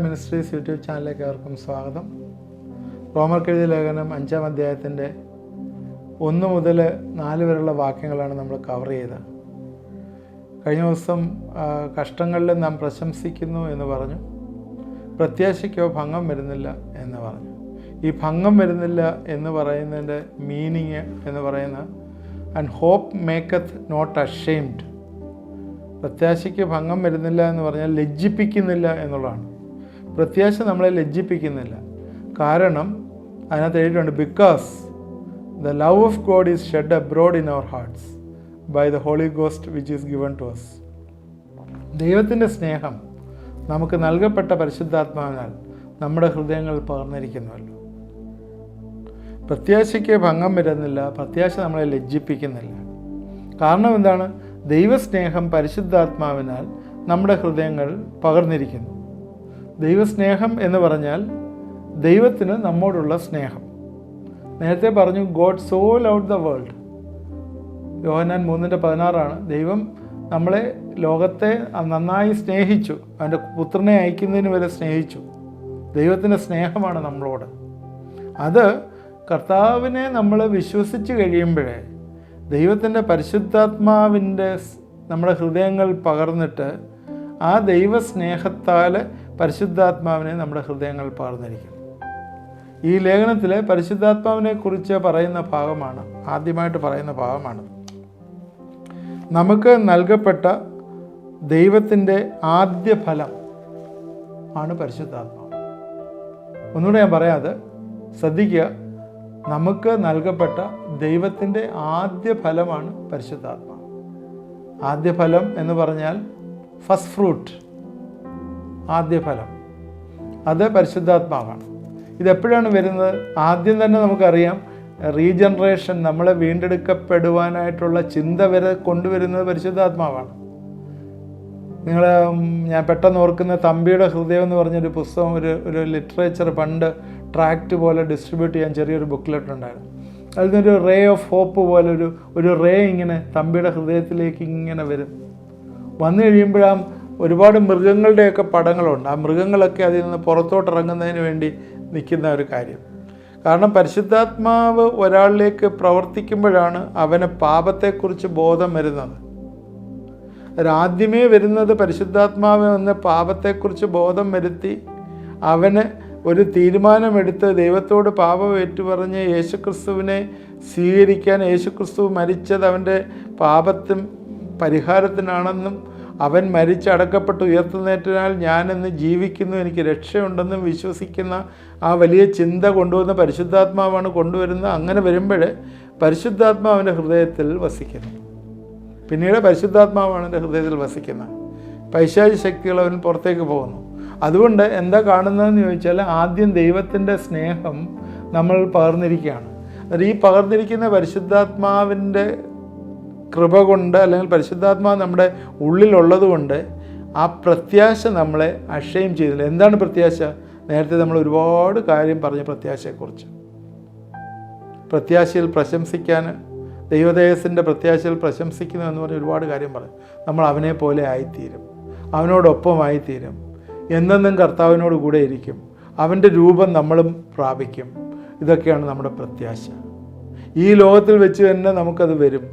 Ministries YouTube ചാനലിലേക്ക് അവർക്കും സ്വാഗതം. റോമർക്കെഴുതിയ ലേഖനം 5-ാം അധ്യായത്തിൻ്റെ 1 മുതൽ 4 വരെയുള്ള വാക്യങ്ങളാണ് നമ്മൾ കവർ ചെയ്തത്. കഴിഞ്ഞ ദിവസം കഷ്ടങ്ങളിൽ നാം പ്രശംസിക്കുന്നു എന്ന് പറഞ്ഞു, പ്രത്യാശയ്ക്കോ ഭംഗം വരുന്നില്ല എന്ന് പറഞ്ഞു. ഈ ഭംഗം വരുന്നില്ല എന്ന് പറയുന്നതിൻ്റെ മീനിങ് എന്ന് പറയുന്ന and hope maketh not ashamed. പ്രത്യാശയ്ക്ക് ഭംഗം വരുന്നില്ല എന്ന് പറഞ്ഞാൽ ലജ്ജിപ്പിക്കുന്നില്ല എന്നുള്ളതാണ്. പ്രത്യാശ നമ്മളെ ലജ്ജിപ്പിക്കുന്നില്ല. കാരണം അതിനകത്ത് എഴുതിയിട്ടുണ്ട്, because the love of God is shed abroad in our hearts by the Holy Ghost which is given to us. ദൈവത്തിൻ്റെ സ്നേഹം നമുക്ക് നൽകപ്പെട്ട പരിശുദ്ധാത്മാവിനാൽ നമ്മുടെ ഹൃദയങ്ങളിൽ പകർന്നിരിക്കുന്നുവല്ലോ. പ്രത്യാശയ്ക്ക് ഭംഗം വരുന്നില്ല, പ്രത്യാശ നമ്മളെ ലജ്ജിപ്പിക്കുന്നില്ല. കാരണം എന്താണ്? ദൈവസ്നേഹം പരിശുദ്ധാത്മാവിനാൽ നമ്മുടെ ഹൃദയങ്ങൾ പകർന്നിരിക്കുന്നു. ദൈവസ്നേഹം എന്ന് പറഞ്ഞാൽ ദൈവത്തിന് നമ്മോടുള്ള സ്നേഹം. നേരത്തെ പറഞ്ഞു, God so loved the world. Yohannan 3:16 ദൈവം നമ്മളെ, ലോകത്തെ നന്നായി സ്നേഹിച്ചു, അവൻ്റെ പുത്രനെ അയക്കുന്നതിന് വരെ സ്നേഹിച്ചു. ദൈവത്തിൻ്റെ സ്നേഹമാണ് നമ്മളോട്. അത് കർത്താവിനെ നമ്മൾ വിശ്വസിച്ച് കഴിയുമ്പോഴേ ദൈവത്തിൻ്റെ പരിശുദ്ധാത്മാവിൻ്റെ നമ്മുടെ ഹൃദയങ്ങൾ പകർന്നിട്ട് ആ ദൈവസ്നേഹത്താൽ പരിശുദ്ധാത്മാവിനെ നമ്മുടെ ഹൃദയങ്ങൾ പകർന്നിരിക്കും. ഈ ലേഖനത്തിൽ പരിശുദ്ധാത്മാവിനെ കുറിച്ച് പറയുന്ന ഭാഗമാണ്, ആദ്യമായിട്ട് പറയുന്ന ഭാഗമാണ്. നമുക്ക് നൽകപ്പെട്ട ദൈവത്തിൻ്റെ ആദ്യ ഫലം ആണ് പരിശുദ്ധാത്മാവ്. ഒന്നുകൂടെ ഞാൻ പറയാതെ ശ്രദ്ധിക്കുക, നമുക്ക് നൽകപ്പെട്ട ദൈവത്തിൻ്റെ ആദ്യ ഫലമാണ് പരിശുദ്ധാത്മാവ്. ആദ്യ ഫലം എന്ന് പറഞ്ഞാൽ ഫസ്റ്റ് ഫ്രൂട്ട്, ആദ്യ ഫലം, അത് പരിശുദ്ധാത്മാവാണ്. ഇതെപ്പോഴാണ് വരുന്നത്? ആദ്യം തന്നെ നമുക്കറിയാം, റീജനറേഷൻ, നമ്മളെ വീണ്ടെടുക്കപ്പെടുവാനായിട്ടുള്ള ചിന്ത വരെ കൊണ്ടുവരുന്നത് പരിശുദ്ധാത്മാവാണ്. ഞാൻ പെട്ടെന്ന് ഓർക്കുന്ന തമ്പിയുടെ ഹൃദയം എന്ന് പറഞ്ഞൊരു പുസ്തകം, ഒരു ലിറ്ററേച്ചർ പണ്ട് ട്രാക്റ്റ് പോലെ ഡിസ്ട്രിബ്യൂട്ട് ചെയ്യാൻ ചെറിയൊരു ബുക്ക്ലെറ്റ് ഉണ്ടായിരുന്നു. അതിൽ നിന്നൊരു റേ ഓഫ് ഹോപ്പ് പോലെ ഒരു റേ ഇങ്ങനെ തമ്പിയുടെ ഹൃദയത്തിലേക്ക് ഇങ്ങനെ വന്നു കഴിയുമ്പോഴാ ഒരുപാട് മൃഗങ്ങളുടെയൊക്കെ പടങ്ങളുണ്ട്. ആ മൃഗങ്ങളൊക്കെ അതിൽ നിന്ന് പുറത്തോട്ടിറങ്ങുന്നതിന് വേണ്ടി നിൽക്കുന്ന ഒരു കാര്യം. കാരണം പരിശുദ്ധാത്മാവ് ഒരാളിലേക്ക് പ്രവർത്തിക്കുമ്പോഴാണ് അവന് പാപത്തെക്കുറിച്ച് ബോധം വരുന്നത്. ആദ്യമേ വരുന്നത് പരിശുദ്ധാത്മാവ് എന്ന പാപത്തെക്കുറിച്ച് ബോധം വരുത്തി അവന് ഒരു തീരുമാനമെടുത്ത് ദൈവത്തോട് പാപം ഏറ്റുപറഞ്ഞ് യേശുക്രിസ്തുവിനെ സ്വീകരിക്കാൻ, യേശുക്രിസ്തു മരിച്ചത് അവൻ്റെ പാപത്തും പരിഹാരത്തിനാണെന്നും അവൻ മരിച്ചടക്കപ്പെട്ട് ഉയർത്തുന്നേറ്റനാൽ ഞാനെന്ന് ജീവിക്കുന്നു, എനിക്ക് രക്ഷയുണ്ടെന്നും വിശ്വസിക്കുന്ന ആ വലിയ ചിന്ത കൊണ്ടുവന്ന പരിശുദ്ധാത്മാവാണ് കൊണ്ടുവരുന്നത്. അങ്ങനെ വരുമ്പോൾ പരിശുദ്ധാത്മാവിൻ്റെ ഹൃദയത്തിൽ വസിക്കുന്നു. പിന്നീട് പരിശുദ്ധാത്മാവാണ് എൻ്റെ ഹൃദയത്തിൽ വസിക്കുന്നത്. പൈശാചി ശക്തികൾ അവൻ പുറത്തേക്ക് പോകുന്നു. അതുകൊണ്ട് എന്താ കാണുന്നതെന്ന് ചോദിച്ചാൽ, ആദ്യം ദൈവത്തിൻ്റെ സ്നേഹം നമ്മൾ പകർന്നിരിക്കുകയാണ്. അത് ഈ പകർന്നിരിക്കുന്ന പരിശുദ്ധാത്മാവിൻ്റെ കൃപ കൊണ്ട്, അല്ലെങ്കിൽ പരിശുദ്ധാത്മാവ് നമ്മുടെ ഉള്ളിലുള്ളത് കൊണ്ട് ആ പ്രത്യാശ നമ്മളെ അക്ഷയം ചെയ്തില്ല. എന്താണ് പ്രത്യാശ? നേരത്തെ നമ്മൾ ഒരുപാട് കാര്യം പറഞ്ഞു പ്രത്യാശയെക്കുറിച്ച്. പ്രത്യാശയിൽ പ്രശംസിക്കാൻ, ദൈവതേജസ്സിൻ്റെ പ്രത്യാശയിൽ പ്രശംസിക്കുന്നു എന്ന് പറഞ്ഞ് ഒരുപാട് കാര്യം പറയും. നമ്മൾ അവനെ പോലെ ആയിത്തീരും, അവനോടൊപ്പമായിത്തീരും, എന്നെന്നും കർത്താവിനോട് കൂടെ ഇരിക്കും, അവൻ്റെ രൂപം നമ്മളും പ്രാപിക്കും. ഇതൊക്കെയാണ് നമ്മുടെ പ്രത്യാശ. ഈ ലോകത്തിൽ വെച്ച് തന്നെ നമുക്കത് വരും.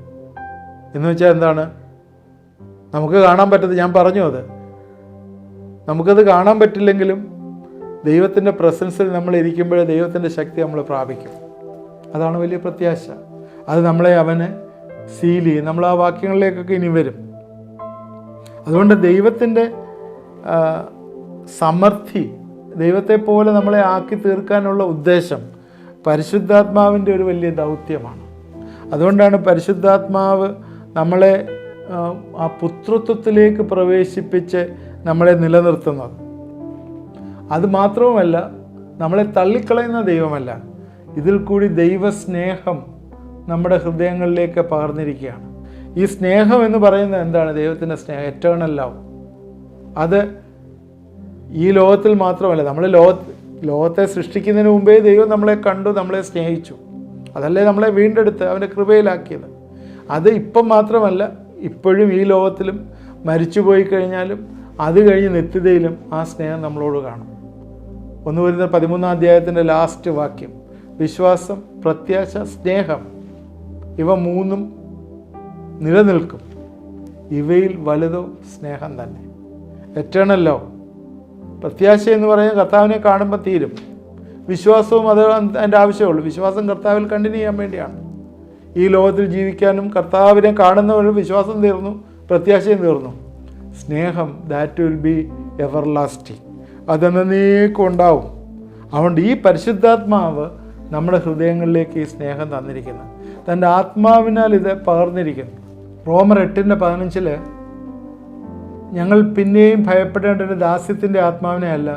എന്ന് വെച്ചാൽ എന്താണ്? നമുക്ക് കാണാൻ പറ്റത്തില്ല. ഞാൻ പറഞ്ഞു, അത് നമുക്കത് കാണാൻ പറ്റില്ലെങ്കിലും ദൈവത്തിൻ്റെ പ്രസൻസിൽ നമ്മൾ ഇരിക്കുമ്പോഴേ ദൈവത്തിൻ്റെ ശക്തി നമ്മൾ പ്രാപിക്കും. അതാണ് വലിയ പ്രത്യാശ. അത് നമ്മളെ അവന് സീൽ ചെയ്യും. നമ്മൾ ആ വാക്യങ്ങളിലേക്കൊക്കെ ഇനി വരും. അതുകൊണ്ട് ദൈവത്തിൻ്റെ സമൃദ്ധി, ദൈവത്തെ പോലെ നമ്മളെ ആക്കി തീർക്കാനുള്ള ഉദ്ദേശം പരിശുദ്ധാത്മാവിൻ്റെ ഒരു വലിയ ദൗത്യമാണ്. അതുകൊണ്ടാണ് പരിശുദ്ധാത്മാവ് നമ്മളെ ആ പുത്രത്വത്തിലേക്ക് പ്രവേശിപ്പിച്ച് നമ്മളെ നിലനിർത്തുന്നത്. അതുമാത്രവുമല്ല, നമ്മളെ തള്ളിക്കളയുന്ന ദൈവമല്ല, ഇതിൽ കൂടി ദൈവസ്നേഹം നമ്മുടെ ഹൃദയങ്ങളിലേക്ക് പകർന്നിരിക്കുകയാണ്. ഈ സ്നേഹം എന്ന് പറയുന്നത് എന്താണ്? ദൈവത്തിൻ്റെ സ്നേഹം, എറ്റേണൽ ലവ്. അത് ഈ ലോകത്തിൽ മാത്രമല്ല, നമ്മൾ ലോകത്തെ സൃഷ്ടിക്കുന്നതിന് മുമ്പേ ദൈവം നമ്മളെ കണ്ടു, നമ്മളെ സ്നേഹിച്ചു. അതല്ലേ നമ്മളെ വീണ്ടെടുത്ത് അവൻ്റെ കൃപയിലാക്കിയത്. അത് ഇപ്പം മാത്രമല്ല, ഇപ്പോഴും ഈ ലോകത്തിലും മരിച്ചു പോയി കഴിഞ്ഞാലും അത് കഴിഞ്ഞ് നിത്യതയിലും ആ സ്നേഹം നമ്മളോട് കാണും. 1 കൊരിന്ത്യർ 13 ലാസ്റ്റ് വാക്യം, വിശ്വാസം, പ്രത്യാശ, സ്നേഹം, ഇവ മൂന്നും നിലനിൽക്കും, ഇവയിൽ വലുതോ സ്നേഹം തന്നെ. Eternal love. പ്രത്യാശ എന്ന് പറയുന്നത് കർത്താവിനെ കാണുമ്പോൾ തീരും. വിശ്വാസവും അത് അതിൻ്റെ ആവശ്യമുള്ളൂ. വിശ്വാസം കർത്താവിൽ കണ്ടിന്യൂ ചെയ്യാൻ വേണ്ടിയാണ്. ഈ ലോകത്തിൽ ജീവിക്കാനും കർത്താവിനെ കാണുന്നവരും വിശ്വാസം തീർന്നു, പ്രത്യാശയും തീർന്നു. സ്നേഹം, that will be everlasting, അതെന്നേക്കും ഉണ്ടാവും. അതുകൊണ്ട് ഈ പരിശുദ്ധാത്മാവ് നമ്മുടെ ഹൃദയങ്ങളിലേക്ക് ഈ സ്നേഹം തന്നിരിക്കുന്നു, തൻ്റെ ആത്മാവിനാൽ ഇത് പകർന്നിരിക്കുന്നു. റോമർ 8:15 ഞങ്ങൾ പിന്നെയും ഭയപ്പെടേണ്ട ഒരു ദാസ്യത്തിൻ്റെ ആത്മാവിനെ അല്ല,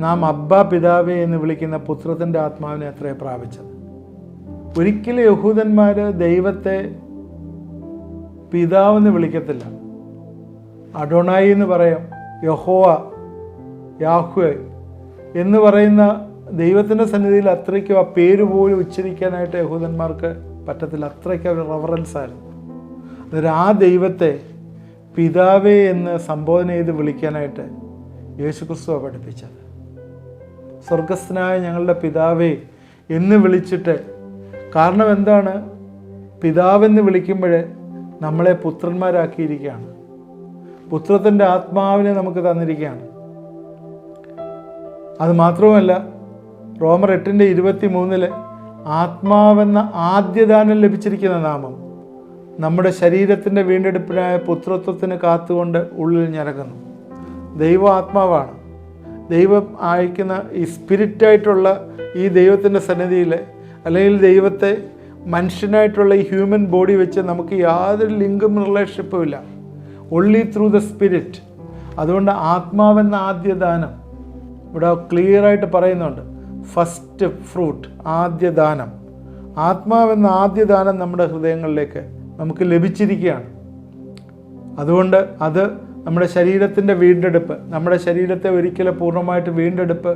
നാം അബ്ബാ പിതാവേ എന്ന് വിളിക്കുന്ന പുത്രത്തിൻ്റെ ആത്മാവിനെ അത്രേ പ്രാപിച്ചത്. ഒരിക്കലും യഹൂദന്മാർ ദൈവത്തെ പിതാവെന്ന് വിളിക്കത്തില്ല. അഡോണായി എന്ന് പറയും, യഹോവ, യാഹ്വേ എന്ന് പറയുന്ന ദൈവത്തിൻ്റെ സന്നിധിയിൽ അത്രയ്ക്കും ആ പേര് പോലും ഉച്ചരിക്കാനായിട്ട് യഹൂദന്മാർക്ക് പറ്റത്തില്ല. അത്രയ്ക്കും ഒരു റെവറൻസ് ആയിരുന്നു. അന്നേരം ആ ദൈവത്തെ പിതാവേ എന്ന് സംബോധന ചെയ്ത് വിളിക്കാനായിട്ട് യേശുക്രിസ്തുവാണ് പഠിപ്പിച്ചത്. സ്വർഗസ്ഥനായ ഞങ്ങളുടെ പിതാവേ എന്ന് വിളിച്ചിട്ട്, കാരണം എന്താണ്? പിതാവെന്ന് വിളിക്കുമ്പോൾ നമ്മളെ പുത്രന്മാരാക്കിയിരിക്കുകയാണ്. പുത്രത്തിൻ്റെ ആത്മാവിനെ നമുക്ക് തന്നിരിക്കുകയാണ്. അത് മാത്രവുമല്ല, റോമർ 8:23 ആത്മാവെന്ന ആദ്യദാനം ലഭിച്ചിരിക്കുന്ന നാമം നമ്മുടെ ശരീരത്തിൻ്റെ വീണ്ടെടുപ്പിനായ പുത്രത്വത്തിന് കാത്തുകൊണ്ട് ഉള്ളിൽ ഞരങ്ങുന്നു. ദൈവം ആത്മാവാണ്. ദൈവം അയക്കുന്ന ഈ സ്പിരിറ്റായിട്ടുള്ള ഈ ദൈവത്തിൻ്റെ സന്നിധിയിൽ, അല്ലെങ്കിൽ ദൈവത്തെ മനുഷ്യനായിട്ടുള്ള ഈ ഹ്യൂമൻ ബോഡി വെച്ച് നമുക്ക് യാതൊരു ലിങ്കും റിലേഷൻഷിപ്പും ഇല്ല. Only through the spirit. അതുകൊണ്ട് ആത്മാവെന്ന ആദ്യദാനം ഇവിടെ ക്ലിയറായിട്ട് പറയുന്നുണ്ട്. First fruit, ആദ്യദാനം. ആത്മാവെന്ന ആദ്യദാനം നമ്മുടെ ഹൃദയങ്ങളിലേക്ക് നമുക്ക് ലഭിച്ചിരിക്കുകയാണ്. അതുകൊണ്ട് അത് നമ്മുടെ ശരീരത്തിൻ്റെ വീണ്ടെടുപ്പ്, നമ്മുടെ ശരീരത്തെ ഒരിക്കലും പൂർണ്ണമായിട്ട് വീണ്ടെടുപ്പ്,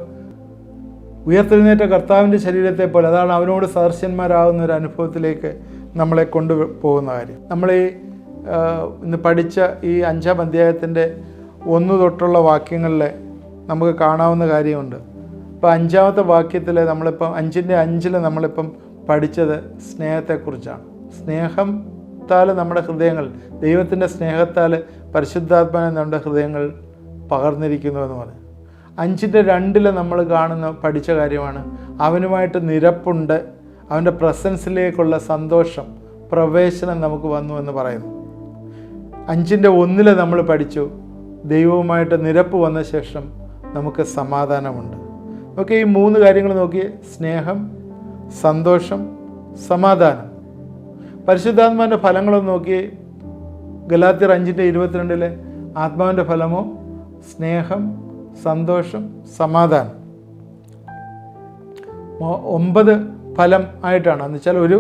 ഉയർത്തെഴുന്നേറ്റ കർത്താവിൻ്റെ ശരീരത്തെ പോലെ, അതാണ് അവനോട് സദൃശന്മാരാകുന്ന ഒരു അനുഭവത്തിലേക്ക് നമ്മളെ കൊണ്ടുപോകുന്ന കാര്യം. നമ്മൾ ഈ ഇന്ന് പഠിച്ച ഈ 5-ാം അധ്യായത്തിൻ്റെ 1 തൊട്ടുള്ള വാക്യങ്ങളിൽ നമുക്ക് കാണാവുന്ന കാര്യമുണ്ട്. ഇപ്പോൾ 5-ാമത്തെ വാക്യത്തിൽ നമ്മളിപ്പം 5:5 നമ്മളിപ്പം പഠിച്ചത് സ്നേഹത്തെക്കുറിച്ചാണ്. സ്നേഹത്താൽ നമ്മുടെ ഹൃദയങ്ങൾ, ദൈവത്തിൻ്റെ സ്നേഹത്താൽ പരിശുദ്ധാത്മാവിനെ നമ്മുടെ ഹൃദയങ്ങൾ പകർന്നിരിക്കുന്നു എന്ന് പറയും. 5:2 നമ്മൾ പഠിച്ച കാര്യമാണ് അവനുമായിട്ട് നിരപ്പുണ്ട്, അവൻ്റെ പ്രസൻസിലേക്കുള്ള സന്തോഷം, പ്രവേശനം നമുക്ക് വന്നു എന്ന് പറയുന്നു. 5:1 നമ്മൾ പഠിച്ചു ദൈവവുമായിട്ട് നിരപ്പ് വന്ന ശേഷം നമുക്ക് സമാധാനമുണ്ട്. ഓക്കെ, ഈ 3 കാര്യങ്ങൾ നോക്കിയേ: സ്നേഹം, സന്തോഷം, സമാധാനം. പരിശുദ്ധാത്മാവിൻ്റെ ഫലങ്ങളൊന്ന് നോക്കിയേ. ഗലാത്യർ 5:22 ആത്മാവിൻ്റെ ഫലമോ സ്നേഹം, സന്തോഷം, സമാധാനം. 9 ഫലം ആയിട്ടാണ്. എന്ന് വെച്ചാൽ ഒരു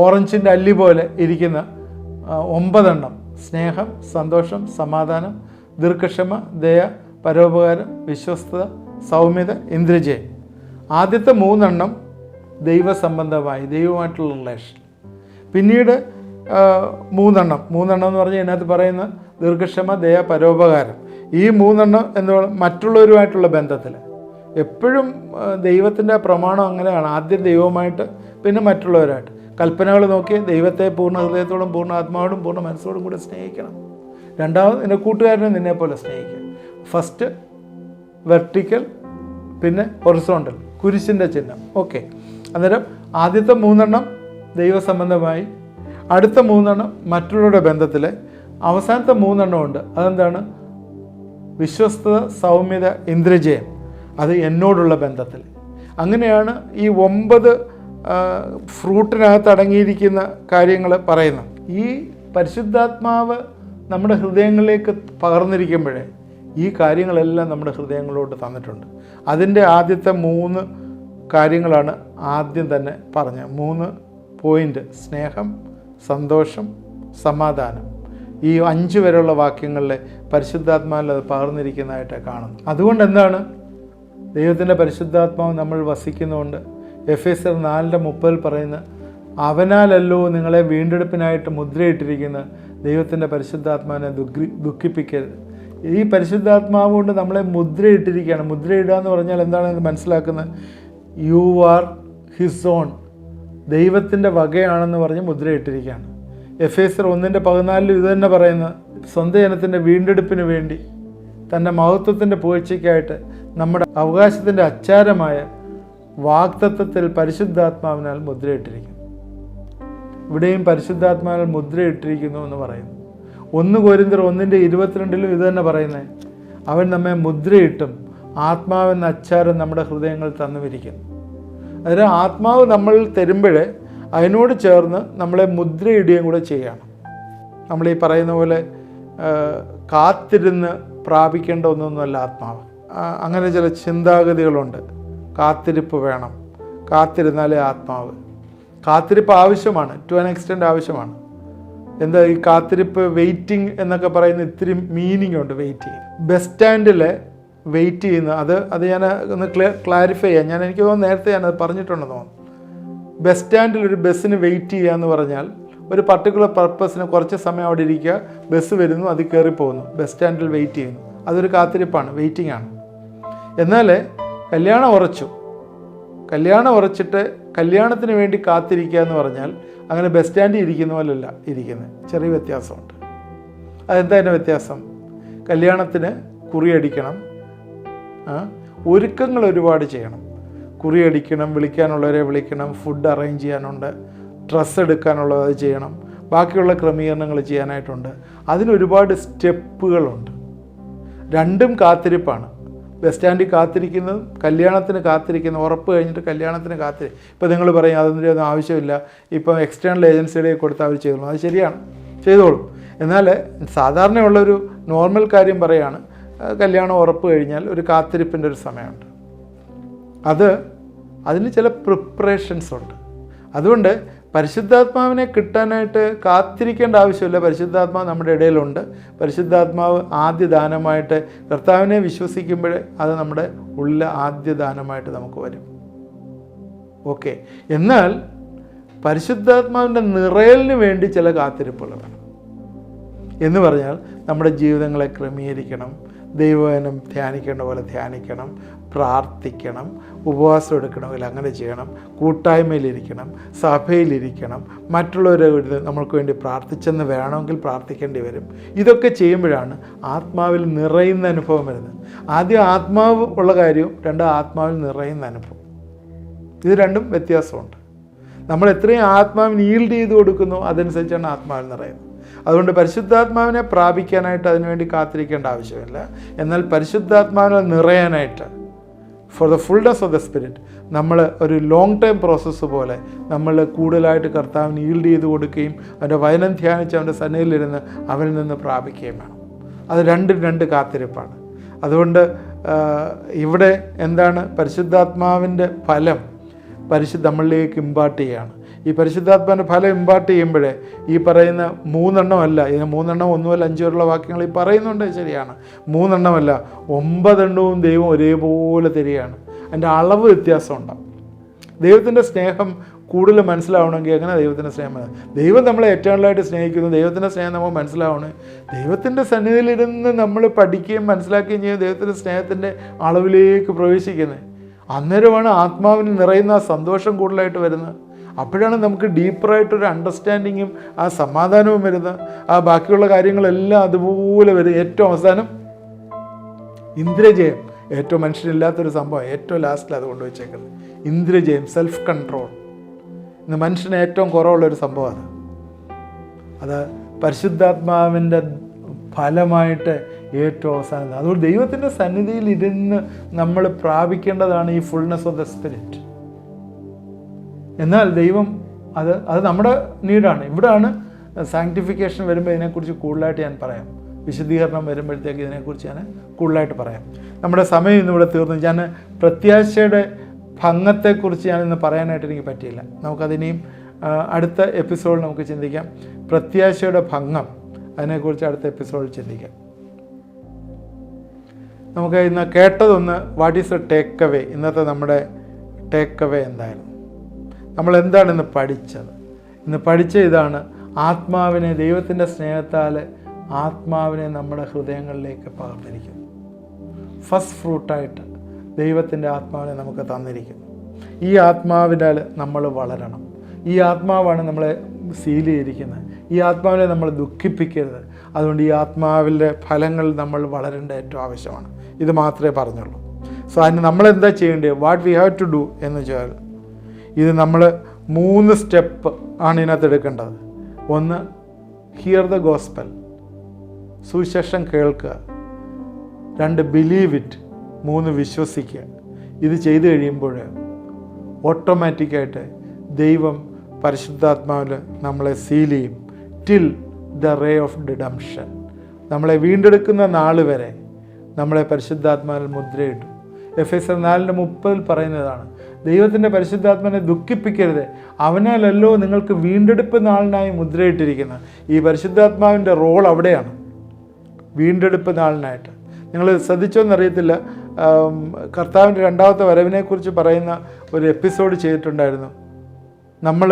ഓറഞ്ചിൻ്റെ അല്ലി പോലെ ഇരിക്കുന്ന 9 എണ്ണം: സ്നേഹം, സന്തോഷം, സമാധാനം, ദീർഘക്ഷമ, ദയ, പരോപകാരം, വിശ്വസ്തത, സൗമ്യത, ഇന്ദ്രിജയം. ആദ്യത്തെ 3 എണ്ണം ദൈവസംബന്ധമായി, ദൈവമായിട്ടുള്ള റിലേഷൻ. പിന്നീട് 3 എണ്ണം എന്ന് പറഞ്ഞാൽ ഇതിനകത്ത് പറയുന്ന ദീർഘക്ഷമ, ദയ, പരോപകാരം. ഈ 3 എണ്ണം എന്ന് പറയുന്നത് മറ്റുള്ളവരുമായിട്ടുള്ള ബന്ധത്തിൽ. എപ്പോഴും ദൈവത്തിൻ്റെ പ്രമാണം അങ്ങനെയാണ്. ആദ്യം ദൈവവുമായിട്ട്, പിന്നെ മറ്റുള്ളവരായിട്ട്. കൽപ്പനകൾ നോക്കി ദൈവത്തെ പൂർണ്ണ ഹൃദയത്തോടും പൂർണ്ണ ആത്മാവോടും പൂർണ്ണ മനസ്സോടും കൂടെ സ്നേഹിക്കണം. രണ്ടാമത് നിന്റെ കൂട്ടുകാരനെ നിന്നെ പോലെ സ്നേഹിക്കുക. ഫസ്റ്റ് വെർട്ടിക്കൽ, പിന്നെ ഹൊറിസോണ്ടൽ, കുരിശിൻ്റെ ചിഹ്നം. ഓക്കെ, അന്നേരം ആദ്യത്തെ 3 എണ്ണം ദൈവസംബന്ധമായി, അടുത്ത 3 എണ്ണം മറ്റുള്ളവരുടെ ബന്ധത്തിൽ, അവസാനത്തെ 3 എണ്ണം ഉണ്ട്. അതെന്താണ്? വിശ്വസ്തത, സൗമ്യത, ഇന്ദ്രിജയം. അത് എന്നോടുള്ള ബന്ധത്തിൽ. അങ്ങനെയാണ് ഈ 9 ഫ്രൂട്ടിനകത്ത് അടങ്ങിയിരിക്കുന്ന കാര്യങ്ങൾ പറയുന്നത്. ഈ പരിശുദ്ധാത്മാവ് നമ്മുടെ ഹൃദയങ്ങളിലേക്ക് പകർന്നിരിക്കുമ്പോഴേ ഈ കാര്യങ്ങളെല്ലാം നമ്മുടെ ഹൃദയങ്ങളോട്ട് തന്നിട്ടുണ്ട്. അതിൻ്റെ ആദ്യത്തെ 3 കാര്യങ്ങളാണ് ആദ്യം തന്നെ പറഞ്ഞ 3 പോയിൻ്റ്: സ്നേഹം, സന്തോഷം, സമാധാനം. ഈ 5 വരെയുള്ള വാക്യങ്ങളിൽ പരിശുദ്ധാത്മാവിൽ അത് പകർന്നിരിക്കുന്നതായിട്ട് കാണുന്നു. അതുകൊണ്ട് എന്താണ് ദൈവത്തിൻ്റെ പരിശുദ്ധാത്മാവ് നമ്മൾ വസിക്കുന്നതുകൊണ്ട് എഫേസ്യർ 4:30 പറയുന്ന അവനാലല്ലോ നിങ്ങളെ വീണ്ടെടുപ്പിനായിട്ട് മുദ്രയിട്ടിരിക്കുന്ന ദൈവത്തിൻ്റെ പരിശുദ്ധാത്മാവിനെ ദുഃഖിപ്പിക്കരുത്. ഈ പരിശുദ്ധാത്മാവ് കൊണ്ട് നമ്മളെ മുദ്രയിട്ടിരിക്കുകയാണ്. മുദ്രയിടുക എന്ന് പറഞ്ഞാൽ എന്താണെന്ന് മനസ്സിലാക്കുന്നത്? യു ആർ ഹിസ് ഓൺ, ദൈവത്തിൻ്റെ വകയാണെന്ന് പറഞ്ഞ് മുദ്രയിട്ടിരിക്കുകയാണ്. എഫേസ്യർ 1:14 ഇത് തന്നെ പറയുന്നത്, സ്വന്തം ജനത്തിൻ്റെ വീണ്ടെടുപ്പിന് വേണ്ടി തൻ്റെ മഹത്വത്തിൻ്റെ പുകഴ്ചയ്ക്കായിട്ട് നമ്മുടെ അവകാശത്തിൻ്റെ അച്ചാരമായ വാഗ്ദത്തത്തിൽ പരിശുദ്ധാത്മാവിനാൽ മുദ്രയിട്ടിരിക്കുന്നു. ഇവിടെയും പരിശുദ്ധാത്മാവിനാൽ മുദ്രയിട്ടിരിക്കുന്നു എന്ന് പറയുന്നു. 1 കൊരിന്ത്യർ 1:22 ഇത് തന്നെ പറയുന്നത്, അവൻ നമ്മെ മുദ്രയിട്ടും ആത്മാവെന്ന അച്ചാരം നമ്മുടെ ഹൃദയങ്ങൾ തന്നുമിരിക്കുന്നു. അതായത് ആത്മാവ് നമ്മൾ തരുമ്പോൾ അതിനോട് ചേർന്ന് നമ്മളെ മുദ്രയിടുകയും കൂടെ ചെയ്യണം. നമ്മൾ ഈ പറയുന്ന പോലെ കാത്തിരുന്ന് പ്രാപിക്കേണ്ട ഒന്നൊന്നുമല്ല ആത്മാവ്. അങ്ങനെ ചില ചിന്താഗതികളുണ്ട്. കാത്തിരിപ്പ് വേണം, കാത്തിരുന്നാലേ ആത്മാവ്. കാത്തിരിപ്പ് ആവശ്യമാണ്, ടു ആൻ എക്സ്റ്റെൻഡ് ആവശ്യമാണ്. എന്താ ഈ കാത്തിരിപ്പ്? വെയിറ്റിംഗ് എന്നൊക്കെ പറയുന്ന ഇത്തിരി മീനിങ് ഉണ്ട്. വെയിറ്റിംഗ്, ബസ് സ്റ്റാൻഡിൽ വെയിറ്റ് ചെയ്യുന്ന അത് ഞാൻ ഒന്ന് ക്ലാരിഫൈ ചെയ്യാം. എനിക്ക് തോന്നുന്നു നേരത്തെ ഞാനത് പറഞ്ഞിട്ടുണ്ടെന്ന് തോന്നുന്നു. ബസ് സ്റ്റാൻഡിൽ ഒരു ബസ്സിന് വെയിറ്റ് ചെയ്യുക എന്ന് പറഞ്ഞാൽ ഒരു പർട്ടിക്കുലർ പർപ്പസിന് കുറച്ച് സമയം അവിടെ ഇരിക്കുക, ബസ് വരുന്നു, അത് കയറി പോകുന്നു, ബസ് സ്റ്റാൻഡിൽ വെയിറ്റ് ചെയ്യുന്നു. അതൊരു കാത്തിരിപ്പാണ്, വെയിറ്റിംഗ് ആണ്. എന്നാൽ കല്യാണം ഉറച്ചിട്ട് കല്യാണത്തിന് വേണ്ടി കാത്തിരിക്കുക എന്ന് പറഞ്ഞാൽ അങ്ങനെ ബസ് സ്റ്റാൻഡിൽ ഇരിക്കുന്ന പോലെയല്ല ഇരിക്കുന്നത്. ചെറിയ വ്യത്യാസമുണ്ട്. അതെന്താ അതിൻ്റെ വ്യത്യാസം? കല്യാണത്തിന് കുറിയടിക്കണം, ഒരുക്കങ്ങൾ ഒരുപാട് ചെയ്യണം. കുറിയടിക്കണം, വിളിക്കാനുള്ളവരെ വിളിക്കണം, ഫുഡ് അറേഞ്ച് ചെയ്യാനുണ്ട്, ഡ്രസ്സ് എടുക്കാനുള്ളത് അത് ചെയ്യണം, ബാക്കിയുള്ള ക്രമീകരണങ്ങൾ ചെയ്യാനായിട്ടുണ്ട്. അതിനൊരുപാട് സ്റ്റെപ്പുകളുണ്ട്. രണ്ടും കാത്തിരിപ്പാണ്. ബസ് സ്റ്റാൻഡിൽ കാത്തിരിക്കുന്നതും കല്യാണത്തിന് കാത്തിരിക്കുന്ന, ഉറപ്പ് കഴിഞ്ഞിട്ട് കല്യാണത്തിന് ഇപ്പോൾ നിങ്ങൾ പറയും അതിൻ്റെ ഒന്നും ആവശ്യമില്ല, ഇപ്പം എക്സ്റ്റേണൽ ഏജൻസികളെ കൊടുത്താൽ അവർ ചെയ്തോളും. അത് ശരിയാണ്, ചെയ്തോളും. എന്നാൽ സാധാരണയുള്ളൊരു നോർമൽ കാര്യം പറയുകയാണ്, കല്യാണം ഉറപ്പ് കഴിഞ്ഞാൽ ഒരു കാത്തിരിപ്പിൻ്റെ ഒരു സമയമുണ്ട്. അതിന് ചില പ്രിപ്പറേഷൻസ് ഉണ്ട്. അതുകൊണ്ട് പരിശുദ്ധാത്മാവിനെ കിട്ടാനായിട്ട് കാത്തിരിക്കേണ്ട ആവശ്യമില്ല. പരിശുദ്ധാത്മാവ് നമ്മുടെ ഇടയിലുണ്ട്. പരിശുദ്ധാത്മാവ് ആദ്യ ദാനമായിട്ട് കർത്താവിനെ വിശ്വസിക്കുമ്പോൾ അത് നമ്മുടെ ഉള്ള ആദ്യ ദാനമായിട്ട് നമുക്ക് വരും. ഓക്കെ. എന്നാൽ പരിശുദ്ധാത്മാവിൻ്റെ നിറയലിന് വേണ്ടി ചില കാത്തിരിപ്പുകൾ വേണം. എന്ന് പറഞ്ഞാൽ നമ്മുടെ ജീവിതങ്ങളെ ക്രമീകരിക്കണം, ദൈവവചനം ധ്യാനിക്കേണ്ട പോലെ ധ്യാനിക്കണം, പ്രാർത്ഥിക്കണം, ഉപവാസം എടുക്കണമെങ്കിൽ അങ്ങനെ ചെയ്യണം, കൂട്ടായ്മയിലിരിക്കണം, സഭയിലിരിക്കണം, മറ്റുള്ളവരെ നമ്മൾക്ക് വേണ്ടി പ്രാർത്ഥിച്ചെന്ന് വേണമെങ്കിൽ പ്രാർത്ഥിക്കേണ്ടി വരും. ഇതൊക്കെ ചെയ്യുമ്പോഴാണ് ആത്മാവിൽ നിറയുന്ന അനുഭവം വരുന്നത്. ആദ്യം ആത്മാവ് ഉള്ള കാര്യവും ആത്മാവിൽ നിറയുന്ന അനുഭവം, ഇത് രണ്ടും വ്യത്യാസമുണ്ട്. നമ്മൾ എത്രയും ആത്മാവിന് ഈൽഡ് ചെയ്ത് കൊടുക്കുന്നോ അതനുസരിച്ചാണ് ആത്മാവിൽ നിറയുന്നത്. അതുകൊണ്ട് പരിശുദ്ധാത്മാവിനെ പ്രാപിക്കാനായിട്ട് അതിനുവേണ്ടി കാത്തിരിക്കേണ്ട ആവശ്യമില്ല. എന്നാൽ പരിശുദ്ധാത്മാവിനെ നിറയാനായിട്ട്, for the fulness of the spirit, നമ്മൾ ഒരു ലോങ് ടൈം പ്രോസസ്സ് പോലെ നമ്മൾ കൂടുതലായിട്ട് കർത്താവിന് ഈൽഡ് ചെയ്ത് കൊടുക്കുകയും അവൻ്റെ വചനം ധ്യാനിച്ച് അവൻ്റെ സന്നിധിയിലിരുന്ന് അവനിൽ നിന്ന് പ്രാപിക്കുകയും വേണം. അത് രണ്ട് കാത്തിരിപ്പാണ്. അതുകൊണ്ട് ഇവിടെ എന്താണ് പരിശുദ്ധാത്മാവിൻ്റെ ഫലം നമ്മളിലേക്ക് ഇമ്പാർട്ട് ചെയ്യുകയാണ്. ഈ പരിശുദ്ധാത്മാവിൻ്റെ ഫലം ഇമ്പാർട്ട് ചെയ്യുമ്പോഴേ ഈ പറയുന്ന 3 എണ്ണമല്ല, ഇതിന് 3 എണ്ണം 1 മുതൽ 5 വരെയുള്ള വാക്യങ്ങൾ ഈ പറയുന്നുണ്ട്, ശരിയാണ്. 3 എണ്ണമല്ല, 9 എണ്ണവും ദൈവം ഒരേപോലെ തരികയാണ്. അതിൻ്റെ അളവ് വ്യത്യാസമുണ്ടാകും. ദൈവത്തിൻ്റെ സ്നേഹം കൂടുതൽ മനസ്സിലാവണമെങ്കിൽ എങ്ങനെ ദൈവത്തിൻ്റെ സ്നേഹം? ദൈവം നമ്മളെ ഏറ്റവുമായിട്ട് സ്നേഹിക്കുന്നു. ദൈവത്തിൻ്റെ സ്നേഹം നമുക്ക് മനസ്സിലാവണം. ദൈവത്തിൻ്റെ സന്നിധിയിലിരുന്ന് നമ്മൾ പഠിക്കുകയും മനസ്സിലാക്കുകയും ചെയ്യുന്ന ദൈവത്തിൻ്റെ സ്നേഹത്തിൻ്റെ അളവിലേക്ക് പ്രവേശിക്കുന്നത്. അന്നേരമാണ് ആത്മാവിന് നിറയുന്ന സന്തോഷം കൂടുതലായിട്ട് വരുന്നത്. അപ്പോഴാണ് നമുക്ക് ഡീപ്പറായിട്ടൊരു അണ്ടർസ്റ്റാൻഡിങ്ങും ആ സമാധാനവും വരുന്നത്. ആ ബാക്കിയുള്ള കാര്യങ്ങളെല്ലാം അതുപോലെ വരും. ഏറ്റവും അവസാനം ഇന്ദ്രജയം, ഏറ്റവും മനുഷ്യനില്ലാത്തൊരു സംഭവം, ഏറ്റവും ലാസ്റ്റിൽ അത് കൊണ്ടുവച്ചേക്കുന്നത് ഇന്ദ്രജയം, സെൽഫ് കൺട്രോൾ. ഇന്ന് മനുഷ്യന് ഏറ്റവും കുറവുള്ളൊരു സംഭവമാണ് അത് പരിശുദ്ധാത്മാവിൻ്റെ ഫലമായിട്ട് ഏറ്റവും അവസാനം. അതുകൊണ്ട് ദൈവത്തിൻ്റെ സന്നിധിയിൽ ഇരുന്ന് നമ്മൾ പ്രാപിക്കേണ്ടതാണ് ഈ ഫുൾനെസ് ഓഫ് ദ സ്പിരിറ്റ്. എന്നാൽ ദൈവം അത് നമ്മുടെ നീഡാണ്. ഇവിടെയാണ് സാങ്ക്ടിഫിക്കേഷൻ വരുമ്പോൾ ഇതിനെക്കുറിച്ച് കൂടുതലായിട്ട് ഞാൻ പറയാം. വിശദീകരണം വരുമ്പോഴത്തേക്ക് ഇതിനെക്കുറിച്ച് ഞാൻ കൂടുതലായിട്ട് പറയാം. നമ്മുടെ സമയം ഇന്നിവിടെ തീർന്നു. ഞാൻ പ്രത്യാശയുടെ ഭംഗത്തെക്കുറിച്ച് ഞാനിന്ന് പറയാനായിട്ട് എനിക്ക് പറ്റിയില്ല. നമുക്കതിനെയും അടുത്ത എപ്പിസോഡിൽ നമുക്ക് ചിന്തിക്കാം. പ്രത്യാശയുടെ ഭംഗം, അതിനെക്കുറിച്ച് അടുത്ത എപ്പിസോഡിൽ ചിന്തിക്കാം. നമുക്ക് ഇന്ന് കേട്ടതൊന്ന്, what is a take away? ഇന്നത്തെ നമ്മുടെ ടേക്ക് അവേ എന്തായിരുന്നു? നമ്മൾ എന്താണ് ഇന്ന് പഠിച്ചത്? ഇന്ന് പഠിച്ച ഇതാണ്: ആത്മാവിനെ ദൈവത്തിൻ്റെ സ്നേഹത്താൽ ആത്മാവിനെ നമ്മുടെ ഹൃദയങ്ങളിലേക്ക് പകർന്നിരിക്കുന്നു. ഫസ്റ്റ് ഫ്രൂട്ടായിട്ട് ദൈവത്തിൻ്റെ ആത്മാവിനെ നമുക്ക് തന്നിരിക്കുന്നു. ഈ ആത്മാവിനാൽ നമ്മൾ വളരണം. ഈ ആത്മാവാണ് നമ്മളെ സീൽ ചെയ്തിരിക്കുന്നത്. ഈ ആത്മാവിനെ നമ്മൾ ദുഃഖിപ്പിക്കരുത്. അതുകൊണ്ട് ഈ ആത്മാവിൻ്റെ ഫലങ്ങൾ നമ്മൾ വളരേണ്ട ഏറ്റവും ആവശ്യമാണ്. ഇത് മാത്രമേ പറഞ്ഞുള്ളൂ. സോ അതിന് നമ്മളെന്താ ചെയ്യേണ്ടത്, what we have to do എന്ന് വെച്ചാൽ, ഇത് നമ്മൾ 3 സ്റ്റെപ്പ് ആണ് ഇതിനകത്ത് എടുക്കേണ്ടത്. 1, ഹിയർ ദ ഗോസ്പൽ, സുവിശേഷം കേൾക്കുക. 2, ബിലീവ് ഇറ്റ്, 3, വിശ്വസിക്കുക. ഇത് ചെയ്തു കഴിയുമ്പോൾ ഓട്ടോമാറ്റിക്കായിട്ട് ദൈവം പരിശുദ്ധാത്മാവിൽ നമ്മളെ സീൽ ചെയ്യും. ടിൽ ദ റേ ഓഫ് ഡിഡംഷൻ, നമ്മളെ വീണ്ടെടുക്കുന്ന നാൾ വരെ നമ്മളെ പരിശുദ്ധാത്മാവിൽ മുദ്രയിട്ടു. എഫേസ്യർ 4:30 പറയുന്നതാണ്, ദൈവത്തിൻ്റെ പരിശുദ്ധാത്മാവിനെ ദുഃഖിപ്പിക്കരുത്, അവനാലല്ലോ നിങ്ങൾക്ക് വീണ്ടെടുപ്പ് നാളിനായി മുദ്രയിട്ടിരിക്കുന്നത്. ഈ പരിശുദ്ധാത്മാവിൻ്റെ റോൾ അവിടെയാണ്, വീണ്ടെടുപ്പ് നാളിനായിട്ട്. നിങ്ങൾ ശ്രദ്ധിച്ചോന്നറിയത്തില്ല, കർത്താവിൻ്റെ 2ാമത്തെ വരവിനെക്കുറിച്ച് പറയുന്ന ഒരു എപ്പിസോഡ് ചെയ്തിട്ടുണ്ടായിരുന്നു. നമ്മൾ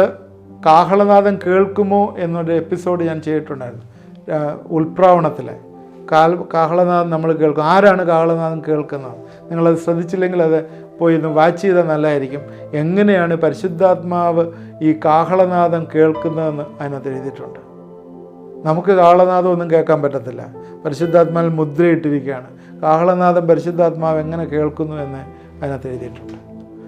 കാഹളനാദം കേൾക്കുമോ എന്നൊരു എപ്പിസോഡ് ഞാൻ ചെയ്തിട്ടുണ്ടായിരുന്നു. ഉൽപ്രാവണത്തിലെ കാഹളനാദം നമ്മൾ കേൾക്കും. ആരാണ് കാഹളനാദം കേൾക്കുന്നത്? നിങ്ങളത് ശ്രദ്ധിച്ചില്ലെങ്കിൽ അത് പോയി ഒന്ന് വാച്ച് ചെയ്താൽ നല്ലതായിരിക്കും. എങ്ങനെയാണ് പരിശുദ്ധാത്മാവ് ഈ കാഹളനാദം കേൾക്കുന്നതെന്ന് അതിനകത്ത് എഴുതിയിട്ടുണ്ട്. നമുക്ക് കാഹളനാദം ഒന്നും കേൾക്കാൻ പറ്റത്തില്ല, പരിശുദ്ധാത്മാവിൽ മുദ്രയിട്ടിരിക്കുകയാണ്. കാഹളനാദം പരിശുദ്ധാത്മാവ് എങ്ങനെ കേൾക്കുന്നു എന്ന് അതിനകത്ത് എഴുതിയിട്ടുണ്ട്.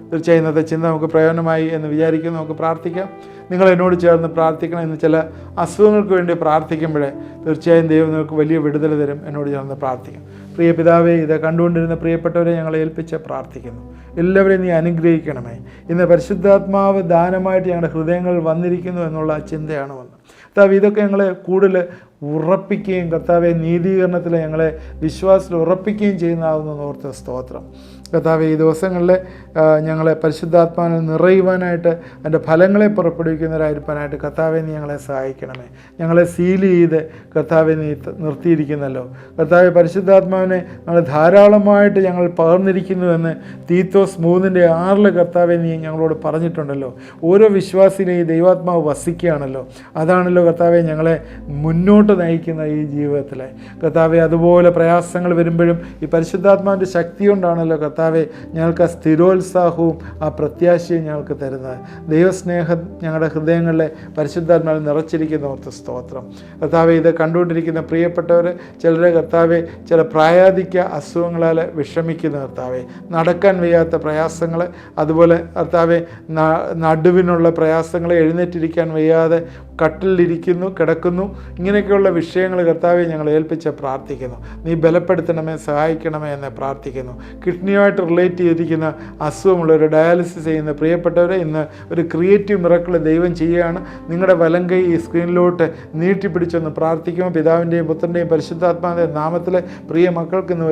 തീർച്ചയായും ഇന്നത്തെ ചിന്ത നമുക്ക് പ്രയോജനമായി എന്ന് വിചാരിക്കുന്നു. നമുക്ക് പ്രാർത്ഥിക്കാം. നിങ്ങൾ എന്നോട് ചേർന്ന് പ്രാർത്ഥിക്കണം. ഇന്ന് ചില അസുഖങ്ങൾക്ക് വേണ്ടി പ്രാർത്ഥിക്കുമ്പോഴേ തീർച്ചയായും ദൈവം നിങ്ങൾക്ക് വലിയ വിടുതൽ തരും. എന്നോട് ചേർന്ന് പ്രാർത്ഥിക്കാം. പ്രിയ പിതാവേ, ഇത് കണ്ടുകൊണ്ടിരുന്ന പ്രിയപ്പെട്ടവരെ ഞങ്ങളെ ഏൽപ്പിച്ച് പ്രാർത്ഥിക്കുന്നു. എല്ലാവരെയും നീ അനുഗ്രഹിക്കണമേ. ഇന്ന് പരിശുദ്ധാത്മാവ് ദാനമായിട്ട് ഞങ്ങളുടെ ഹൃദയങ്ങളിൽ വന്നിരിക്കുന്നു എന്നുള്ള ചിന്തയാണ് വന്നത്. കർത്താവ്, ഇതൊക്കെ ഞങ്ങളെ കൂടുതൽ ഉറപ്പിക്കുകയും കർത്താവെ നീതീകരണത്തിൽ ഞങ്ങളെ വിശ്വാസത്തിൽ ഉറപ്പിക്കുകയും ചെയ്യുന്നതാകുന്നു ഓർത്ത സ്തോത്രം. കർത്താവെ, ഈ ദിവസങ്ങളിൽ ഞങ്ങളെ പരിശുദ്ധാത്മാവിൽ നിറയുവാനായിട്ട് അതിൻ്റെ ഫലങ്ങളെ പുറപ്പെടുവിക്കുന്നവരായിരിക്കാനായിട്ട് കർത്താവെ നീ ഞങ്ങളെ സഹായിക്കണമേ. ഞങ്ങളെ സീൽ ചെയ്ത് കർത്താവെ നീ നിർത്തിയിരിക്കുന്നല്ലോ. കർത്താവെ, പരിശുദ്ധാത്മാവിനെ ഞങ്ങൾ ധാരാളമായിട്ട് ഞങ്ങൾ പകർന്നിരിക്കുന്നുവെന്ന് തീത്തോസ് 3:6 കർത്താവെ നീ ഞങ്ങളോട് പറഞ്ഞിട്ടുണ്ടല്ലോ. ഓരോ വിശ്വാസിയിലും ഈ ദൈവാത്മാവ് വസിക്കുകയാണല്ലോ. അതാണല്ലോ കർത്താവെ ഞങ്ങളെ മുന്നോട്ട് നയിക്കുന്ന ഈ ജീവിതത്തിലെ. കർത്താവെ, അതുപോലെ പ്രയാസങ്ങൾ വരുമ്പോഴും ഈ പരിശുദ്ധാത്മാവിൻ്റെ ശക്തി കൊണ്ടാണല്ലോ കർത്താവെ ഞങ്ങൾക്ക് ആ സ്ഥിരോത്സാഹവും ആ പ്രത്യാശയും ഞങ്ങൾക്ക് തരുന്നത്. ദൈവസ്നേഹം ഞങ്ങളുടെ ഹൃദയങ്ങളിലെ പരിശുദ്ധാത്മാവിൽ നിറച്ചിരിക്കുന്ന ഓർത്ത് സ്തോത്രം. കർത്താവെ, ഇത് കണ്ടുകൊണ്ടിരിക്കുന്ന പ്രിയപ്പെട്ടവർ ചിലരെ കർത്താവെ ചില പ്രായാധിക്യ അസുഖങ്ങളാൽ വിഷമിക്കുന്ന കർത്താവെ, നടക്കാൻ വയ്യാത്ത പ്രയാസങ്ങൾ, അതുപോലെ കർത്താവെ നടുവിനുള്ള പ്രയാസങ്ങൾ, എഴുന്നേറ്റിരിക്കാൻ വയ്യാതെ കട്ടിലിരിക്കുന്നു കിടക്കുന്നു, ഇങ്ങനെയൊക്കെയുള്ള വിഷയങ്ങൾ കർത്താവെ ഞങ്ങൾ ഏൽപ്പിച്ച് പ്രാർത്ഥിക്കുന്നു. നീ ബലപ്പെടുത്തണമേ, സഹായിക്കണമേ എന്ന് പ്രാർത്ഥിക്കുന്നു. കിഡ്നിയുമായിട്ട് റിലേറ്റ് ചെയ്തിരിക്കുന്ന അസുഖമുള്ളവർ, ഡയാലിസിസ് ചെയ്യുന്ന പ്രിയപ്പെട്ടവരെ ഇന്ന് ഒരു ക്രിയേറ്റീവ് മിറക്കിൾ ദൈവം ചെയ്യുകയാണ്. നിങ്ങളുടെ വലങ്കൈ ഈ സ്ക്രീനിലോട്ട് നീട്ടിപ്പിടിച്ചൊന്ന് പ്രാർത്ഥിക്കുമ്പോൾ പിതാവിൻ്റെയും പുത്രൻ്റെയും പരിശുദ്ധാത്മാവിൻ്റെ നാമത്തിലെ പ്രിയ മക്കൾക്ക് ഇന്ന്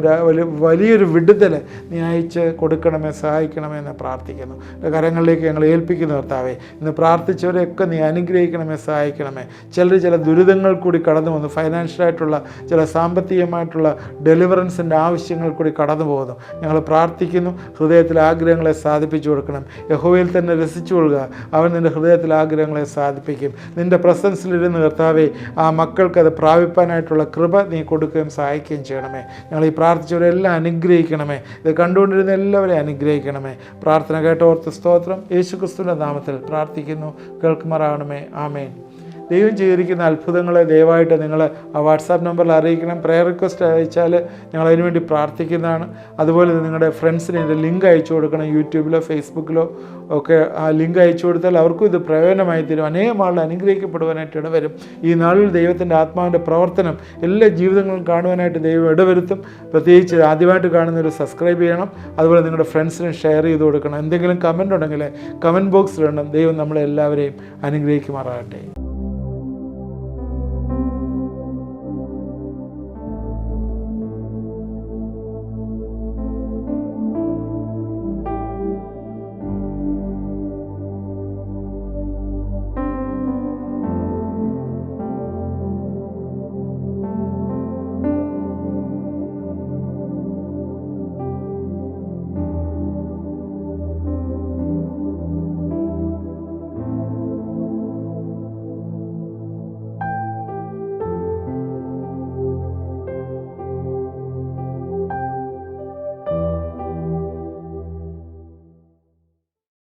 വലിയൊരു വിടുതൽ നീ അയച്ച് കൊടുക്കണമേ, സഹായിക്കണമേ എന്ന് പ്രാർത്ഥിക്കുന്നു. കരങ്ങളിലേക്ക് ഞങ്ങൾ ഏൽപ്പിക്കുന്നു കർത്താവെ. ഇന്ന് പ്രാർത്ഥിച്ചവരെയൊക്കെ നീ അനുഗ്രഹിക്കണമേ, സഹായിക്കണമേ. ചില ദുരിതങ്ങൾ കൂടി കടന്നു പോകുന്നു, ഫൈനാൻഷ്യലായിട്ടുള്ള ചില സാമ്പത്തികമായിട്ടുള്ള ഡെലിവറൻസിൻ്റെ ആവശ്യങ്ങൾ കൂടി കടന്നു പോകുന്നു. ഞങ്ങൾ പ്രാർത്ഥിക്കുന്നു, ഹൃദയത്തിലെ ആഗ്രഹങ്ങളെ സാധിപ്പിച്ചു കൊടുക്കണം. യഹോവയിൽ തന്നെ രസിച്ചു കൊള്ളുക, അവൻ നിൻ്റെ ഹൃദയത്തിലെ ആഗ്രഹങ്ങളെ സാധിപ്പിക്കും. നിൻ്റെ പ്രസൻസിലിരുന്ന് കർത്താവെ ആ മക്കൾക്കത് പ്രാപിപ്പാനായിട്ടുള്ള കൃപ നീ കൊടുക്കുകയും സഹായിക്കുകയും ചെയ്യണമേ. ഞങ്ങൾ ഈ പ്രാർത്ഥിച്ചവരെല്ലാം അനുഗ്രഹിക്കണമേ. ഇത് കണ്ടുകൊണ്ടിരുന്ന എല്ലാവരെയും അനുഗ്രഹിക്കണമേ. പ്രാർത്ഥന കേട്ടോർത്ത് സ്തോത്രം. യേശുക്രിസ്തുവിൻ്റെ നാമത്തിൽ പ്രാർത്ഥിക്കുന്നു, കേൾക്കുമാറാകണമേ. ആമേൻ. ദൈവം ചെയ്തിരിക്കുന്ന അത്ഭുതങ്ങളെ ദയവായിട്ട് നിങ്ങൾ ആ വാട്സാപ്പ് നമ്പറിൽ അറിയിക്കണം. പ്രെയർ റിക്വസ്റ്റ് അയച്ചാൽ ഞങ്ങൾ അതിനുവേണ്ടി പ്രാർത്ഥിക്കുന്നതാണ്. അതുപോലെ നിങ്ങളുടെ ഫ്രണ്ട്സിന് ഇതിൻ്റെ ലിങ്ക് അയച്ചു കൊടുക്കണം. യൂട്യൂബിലോ ഫേസ്ബുക്കിലോ ഒക്കെ ആ ലിങ്ക് അയച്ചു കൊടുത്താൽ അവർക്കും ഇത് പ്രയോജനമായി തരും. അനേകം ആളുകൾ അനുഗ്രഹിക്കപ്പെടുവാനായിട്ട് ഇടവരും. ഈ നാളിൽ ദൈവത്തിൻ്റെ ആത്മാവിൻ്റെ പ്രവർത്തനം എല്ലാ ജീവിതങ്ങളും കാണുവാനായിട്ട് ദൈവം ഇടവരുത്തും. പ്രത്യേകിച്ച് ആദ്യമായിട്ട് കാണുന്നവർ സബ്സ്ക്രൈബ് ചെയ്യണം. അതുപോലെ നിങ്ങളുടെ ഫ്രണ്ട്സിന് ഷെയർ ചെയ്ത് കൊടുക്കണം. എന്തെങ്കിലും കമൻ്റ് ഉണ്ടെങ്കിൽ കമൻറ്റ് ബോക്സിലിടണം. ദൈവം നമ്മളെല്ലാവരെയും അനുഗ്രഹിക്കുമാറാകട്ടെ.